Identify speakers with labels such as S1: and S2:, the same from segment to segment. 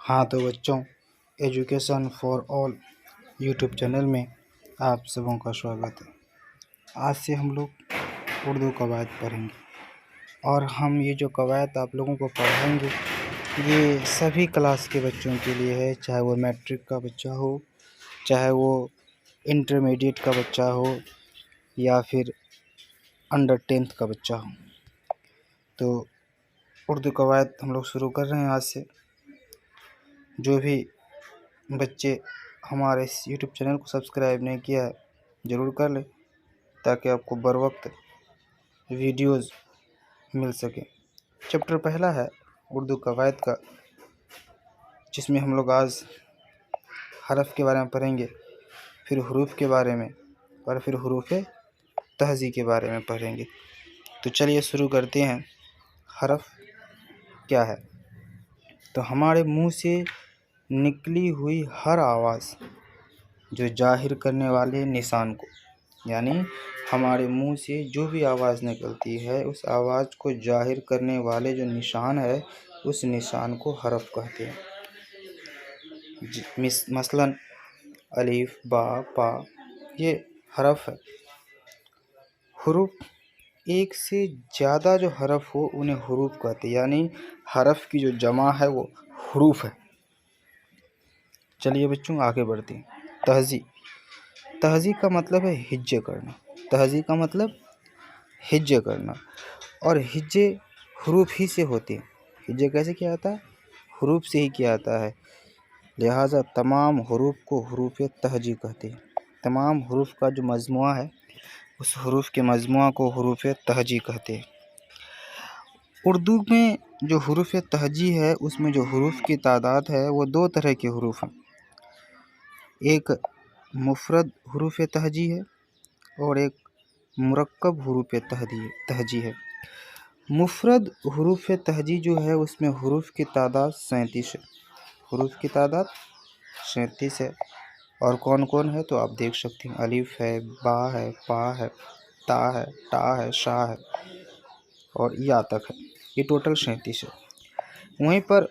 S1: हाँ तो बच्चों, education for all YouTube channel में आप सबों का स्वागत है। आज से हम लोग उर्दू कवायद पढ़ेंगे और हम ये जो कवायद आप लोगों को पढ़ाएंगे ये सभी क्लास के बच्चों के लिए है, चाहे वो मैट्रिक का बच्चा हो, चाहे वो इंटरमीडिएट का बच्चा हो या फिर अंडर 10th का बच्चा हो। तो उर्दू कवायद हम लोग शुरू कर रहे हैं आज से। जो भी बच्चे हमारे इस यूट्यूब चैनल को सब्सक्राइब नहीं किया है ज़रूर कर लें, ताकि आपको बर वक्त वीडियोज़ मिल सके। चैप्टर पहला है उर्दू कवायद का, जिसमें हम लोग आज हरफ के बारे में पढ़ेंगे, फिर हुरूफ के बारे में और फिर हुरूफ तहज़ी के बारे में पढ़ेंगे। तो चलिए शुरू करते हैं। हरफ क्या है? तो हमारे मुंह से निकली हुई हर आवाज़ जो जाहिर करने वाले निशान को, यानी हमारे मुंह से जो भी आवाज़ निकलती है उस आवाज़ को जाहिर करने वाले जो निशान है उस निशान को हरफ कहते हैं। मसलन अलीफ, बा, पा ये हरफ है। हुरूफ एक से ज़्यादा जो हरफ हो उन्हें हुरूफ कहते हैं, यानी हरफ की जो जमा है वो हुरूफ है। चलिए बच्चों आगे बढ़ते हैं। तहज़ी, तहज़ी का मतलब है हिज्जे करना। तहज़ी का मतलब हिज्जे करना, और हिज्जे हुरूफ ही से होते हैं। हिज्जे कैसे किया जाता है? हुरूफ से ही किया जाता है, लिहाजा तमाम हुरूफ को हुरूफ तहज़ी कहते हैं। तमाम हुरूफ का जो मजमुआ है उस हुरूफ के मजमुआ को हुरूफ तहज़ी कहते हैं। उर्दू में जो हुरूफ तहज़ी है उसमें जो हुरूफ की तादाद है वो दो तरह के हुरूफ हैं। एक मुफ़रद हुरूफ तहज़ी है और एक मुरक्कब हुरूफ तहज़ी है। मुफ़रद हुरूफ तहज़ी जो है उसमें हुरूफ की तादाद 37 है। हुरूफ की तादाद 37 है। और कौन कौन है तो आप देख सकते हैं, अलिफ है, बा है, पा है, ता है, टा है, शा है और या तक है। ये टोटल 37 है। वहीं पर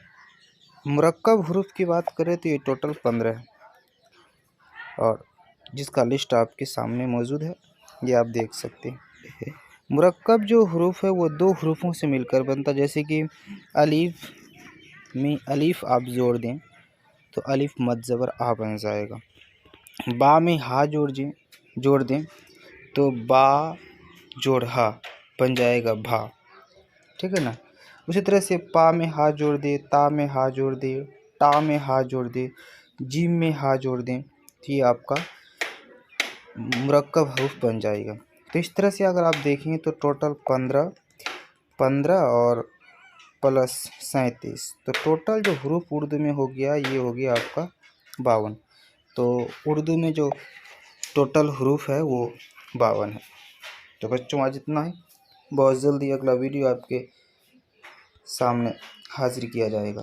S1: मुरक्कब हुरूफ की बात करें तो ये टोटल 15 है, और जिसका लिस्ट आपके सामने मौजूद है, ये आप देख सकते हैं। मुरक्कब जो हुरूफ है वो दो हुरूफों से मिलकर बनता है। जैसे कि अलीफ में अलीफ आप जोड़ दें तो अलीफ मद ज़बर आ बन जाएगा। बा में हा जोड़ दें तो बा जोड़ हा बन जाएगा भा, ठीक है ना। उसी तरह से पा में हा जोड़ दे, ता में हा जोड़ दे, टा में हा जोड़ दे, जीम में हा जोड़ दें तो ये आपका मुरक्कब हुरूफ बन जाएगा। तो इस तरह से अगर आप देखें तो टोटल 15 और प्लस 37, तो टोटल जो हुरूफ उर्दू में हो गया ये हो गया आपका 52। तो उर्दू में जो टोटल हुरूफ है वो 52 है। तो बच्चों आज इतना ही। बहुत जल्दी अगला वीडियो आपके सामने हाजिर किया जाएगा।